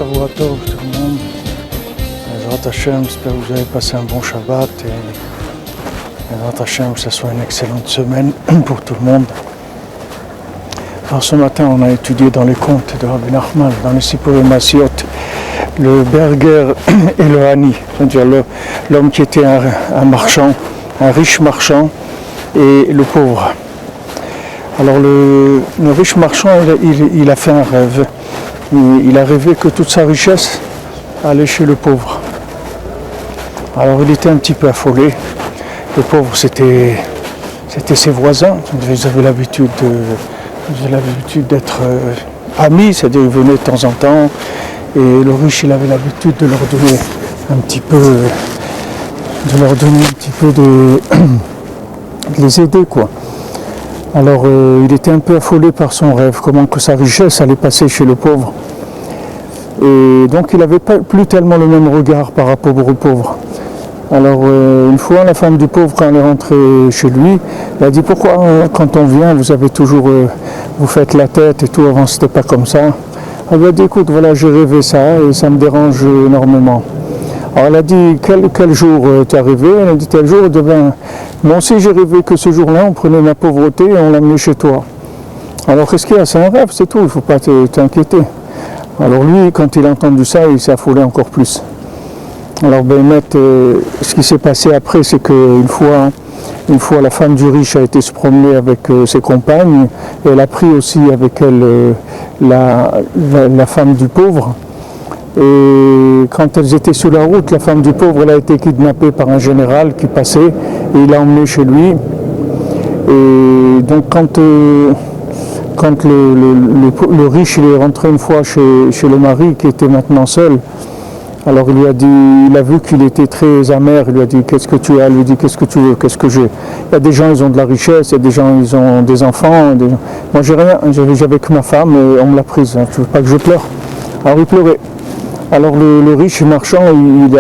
Shavua Tov tout le monde. Bezrat Hashem, j'espère que vous avez passé un bon Shabbat et Bezrat Hashem, que ce soit une excellente semaine pour tout le monde. Alors ce matin, on a étudié dans les contes de Rabbi Nachman, dans les Sipurim Masiot, le Berger et le Hani, c'est-à-dire l'homme qui était un marchand, un riche marchand, et le pauvre. Alors le riche marchand, il a fait un rêve. Il a rêvé que toute sa richesse allait chez le pauvre. Alors il était un petit peu affolé. Le pauvre, c'était ses voisins. Ils avaient l'habitude d'être amis, c'est-à-dire ils venaient de temps en temps. Et le riche, il avait l'habitude de leur donner un petit peu, de les aider, quoi. Alors il était un peu affolé par son rêve, comment que sa richesse allait passer chez le pauvre. Et donc il n'avait plus tellement le même regard par rapport au pauvre. Alors une fois, la femme du pauvre, quand elle est rentrée chez lui, elle a dit: pourquoi quand on vient, vous avez toujours, vous faites la tête et tout, avant c'était pas comme ça. Elle lui a dit: écoute, voilà, j'ai rêvé ça et ça me dérange énormément. Alors elle a dit: quel jour t'es arrivé? Elle a dit: tel jour, moi aussi j'ai rêvé que ce jour-là, on prenait ma pauvreté et on l'amenait chez toi. Alors qu'est-ce qu'il y a? C'est un rêve, c'est tout, il ne faut pas t'inquiéter. Alors lui, quand il a entendu ça, il s'est affolé encore plus. Alors ce qui s'est passé après, c'est qu'une fois, la femme du riche a été se promener avec ses compagnes, et elle a pris aussi avec elle la femme du pauvre. Et quand elles étaient sur la route, la femme du pauvre, elle a été kidnappée par un général qui passait, et il l'a emmenée chez lui. Et donc quand le riche il est rentré une fois chez le mari qui était maintenant seul, alors il lui a dit, il a vu qu'il était très amer, il lui a dit: qu'est-ce que tu as? Il lui dit: qu'est-ce que tu veux? Qu'est-ce que j'ai? Il y a des gens, ils ont de la richesse, il y a des gens, ils ont des enfants. Moi j'ai rien, j'avais que ma femme et on me l'a prise, tu veux pas que je pleure? Alors il pleurait. Alors le riche marchand,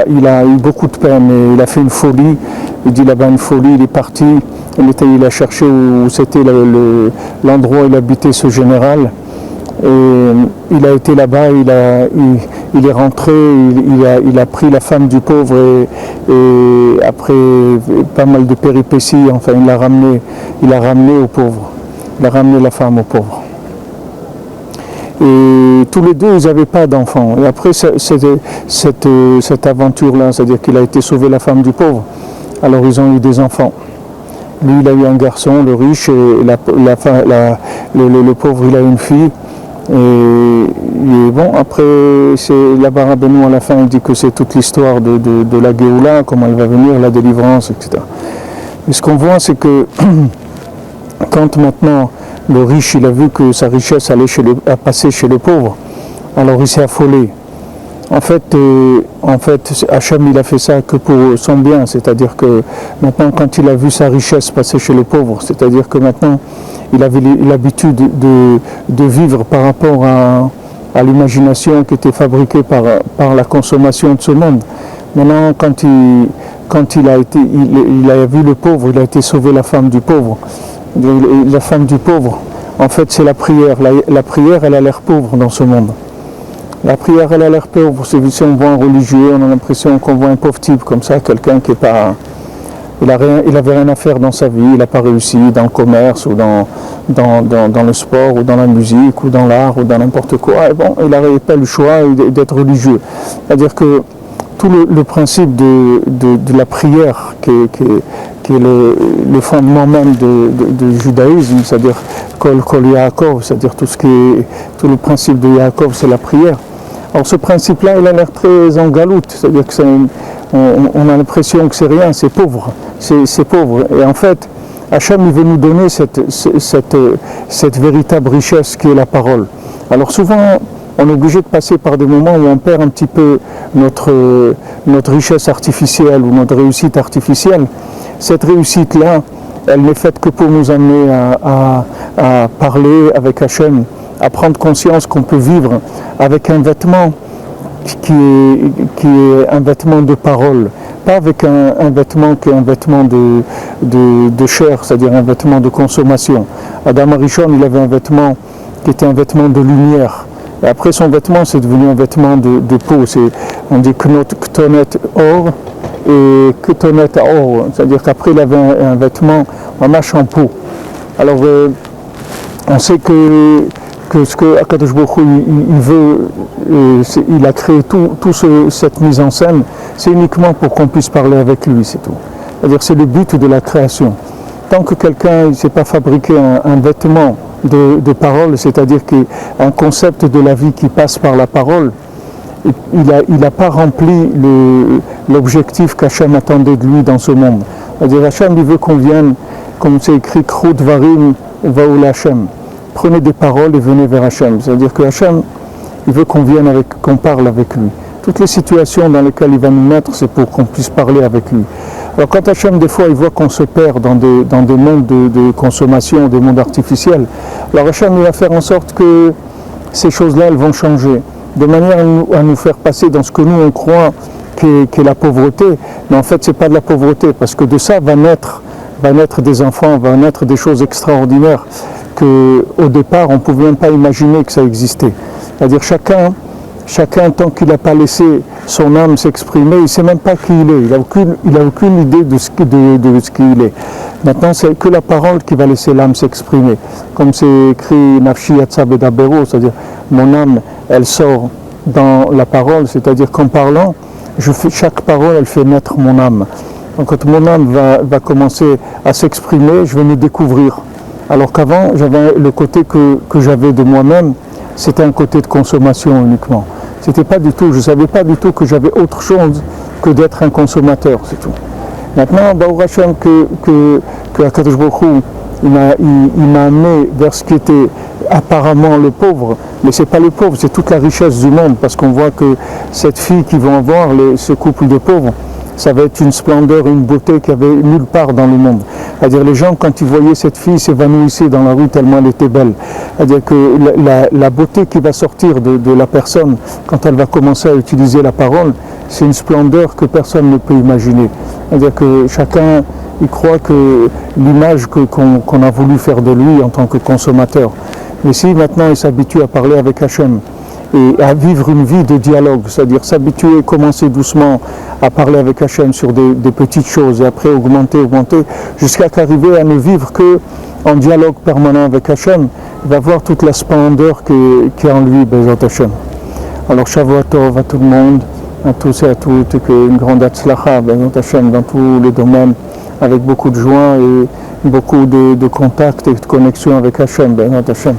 il a eu beaucoup de peine et il a fait une folie. Il dit là-bas une folie, il est parti, il a cherché où c'était l'endroit où il habitait ce général. Et il a été là-bas, il est rentré, il a pris la femme du pauvre et après pas mal de péripéties, enfin il a ramené au pauvre, il a ramené la femme au pauvre. Et tous les deux, ils n'avaient pas d'enfants. Et après cette aventure-là, c'est-à-dire qu'il a été sauvé la femme du pauvre, alors ils ont eu des enfants. Lui, il a eu un garçon, le riche, et le pauvre, il a eu une fille. Et bon, après, c'est la Bara Benou à la fin, il dit que c'est toute l'histoire de la Géoula, comment elle va venir, la délivrance, etc. Et ce qu'on voit, c'est que quand maintenant le riche, il a vu que sa richesse allait passer chez le pauvre, alors il s'est affolé. En fait, Hachem, il a fait ça que pour son bien, c'est-à-dire que maintenant, quand il a vu sa richesse passer chez le pauvre, c'est-à-dire que maintenant, il avait l'habitude de vivre par rapport à l'imagination qui était fabriquée par la consommation de ce monde. Maintenant, quand il a vu le pauvre, il a été sauvé la femme du pauvre. La femme du pauvre, en fait, c'est la prière. La prière, elle a l'air pauvre dans ce monde. La prière, elle a l'air pauvre. Si on voit un religieux, on a l'impression qu'on voit un pauvre type comme ça, quelqu'un qui est pas... Il avait rien à faire dans sa vie, il n'a pas réussi dans le commerce ou dans le sport ou dans la musique ou dans l'art ou dans n'importe quoi. Et bon, il n'avait pas le choix d'être religieux. C'est-à-dire que tout le principe de la prière, qui est le fondement même du judaïsme, c'est-à-dire Kol Yaakov, c'est-à-dire tout le principe de Yaakov, c'est la prière. Alors ce principe-là, il a l'air très en galoute, c'est-à-dire que on a l'impression que c'est rien, c'est pauvre, c'est pauvre. Et en fait, Hachem, il veut nous donner cette véritable richesse qui est la parole. Alors souvent, on est obligé de passer par des moments où on perd un petit peu notre richesse artificielle ou notre réussite artificielle. Cette réussite-là, elle n'est faite que pour nous amener à parler avec Hachem, à prendre conscience qu'on peut vivre avec un vêtement qui est un vêtement de parole, pas avec un vêtement qui est un vêtement de chair, c'est-à-dire un vêtement de consommation. Adam Arishon, il avait un vêtement qui était un vêtement de lumière, Et après son vêtement, c'est devenu un vêtement de peau. On dit ktonet or et ktonet or. C'est-à-dire qu'après il avait un vêtement en peau. Alors on sait que ce que Akadosh Baruch Hu, il veut, il a créé cette mise en scène, c'est uniquement pour qu'on puisse parler avec lui, c'est tout. C'est-à-dire c'est le but de la création. Tant que quelqu'un ne s'est pas fabriqué un vêtement de parole, c'est-à-dire un concept de la vie qui passe par la parole, il n'a pas rempli l'objectif qu'Hachem attendait de lui dans ce monde. C'est-à-dire Hachem, il veut qu'on vienne, comme c'est écrit, Krut Varim Vaoul Hachem. Prenez des paroles et venez vers Hachem. C'est-à-dire que Hachem, il veut qu'on parle avec lui. Toutes les situations dans lesquelles il va nous mettre, c'est pour qu'on puisse parler avec lui. Alors quand Hachem, des fois, il voit qu'on se perd dans des mondes de consommation, des mondes artificiels, alors Hachem, il va faire en sorte que ces choses-là, elles vont changer, de manière à nous faire passer dans ce que nous, on croit qu'est la pauvreté. Mais en fait, ce n'est pas de la pauvreté, parce que de ça va naître des enfants, va naître des choses extraordinaires qu'au départ, on ne pouvait même pas imaginer que ça existait. C'est-à-dire chacun, tant qu'il n'a pas laissé son âme s'exprimer, il ne sait même pas qui il est, il n'a aucune idée de ce qu'il est. Maintenant, c'est que la parole qui va laisser l'âme s'exprimer. Comme c'est écrit Nafshi Yatsa Bedabero, c'est-à-dire mon âme, elle sort dans la parole, c'est-à-dire qu'en parlant, chaque parole, elle fait naître mon âme. Donc quand mon âme va commencer à s'exprimer, je vais me découvrir. Alors qu'avant, j'avais le côté que j'avais de moi-même, c'était un côté de consommation uniquement. C'était pas du tout, je ne savais pas du tout que j'avais autre chose que d'être un consommateur, c'est tout. Maintenant, Baruch Hashem, que Akadosh Baruch Hu, il m'a amené vers ce qui était apparemment le pauvre, mais c'est pas le pauvre, c'est toute la richesse du monde, parce qu'on voit que cette fille qu'ils vont avoir, ce couple de pauvres, ça va être une splendeur, une beauté qu'il n'y avait nulle part dans le monde. C'est-à-dire les gens, quand ils voyaient cette fille, s'évanouissaient dans la rue tellement elle était belle. C'est-à-dire que la beauté qui va sortir de la personne, quand elle va commencer à utiliser la parole, c'est une splendeur que personne ne peut imaginer. C'est-à-dire que chacun, il croit que l'image qu'on a voulu faire de lui en tant que consommateur. Mais si maintenant il s'habitue à parler avec Hachem, et à vivre une vie de dialogue, c'est-à-dire s'habituer, commencer doucement à parler avec Hachem sur des petites choses et après augmenter, jusqu'à qu'arriver à ne vivre qu'en dialogue permanent avec Hachem, il va voir toute la splendeur qui est en lui, Bezat Hachem. Alors Shavuot Tov à tout le monde, à tous et à toutes, une grande Hatzlacha, Bezat Hachem, dans tous les domaines, avec beaucoup de joie et beaucoup de contacts et de connexion avec Hachem, Bezat Hachem.